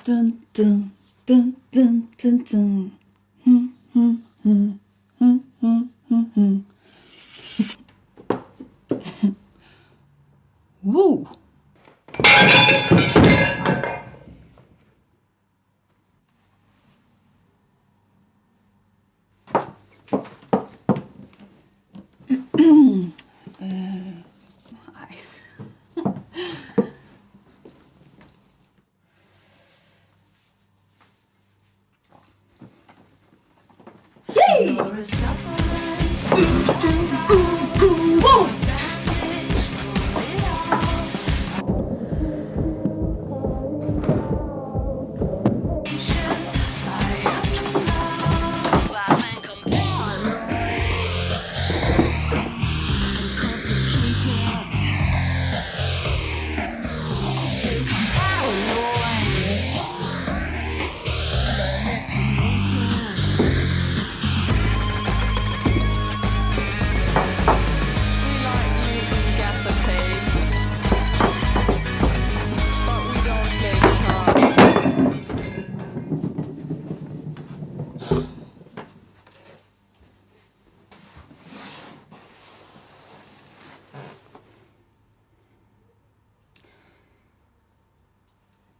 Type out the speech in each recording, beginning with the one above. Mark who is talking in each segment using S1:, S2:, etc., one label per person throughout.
S1: Dun, dun, dun, dun, dun, dun. Woo!
S2: You're a supplement.
S1: Woo!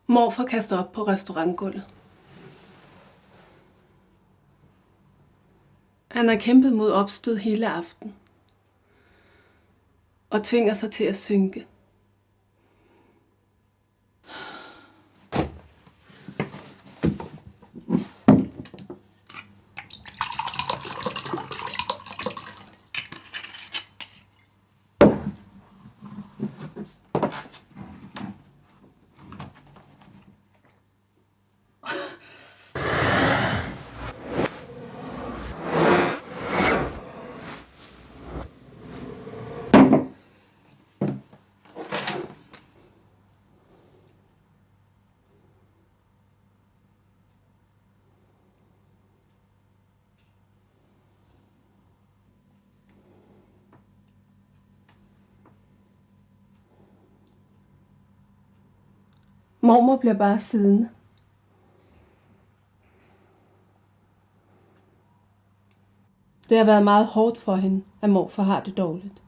S3: Morfar kaster op på restaurantgulvet. Han har kæmpet mod opstød hele aften og tvinger sig til at synke. Mormor bliver bare siddende. Det har været meget hårdt for hende, at morfar har det dårligt.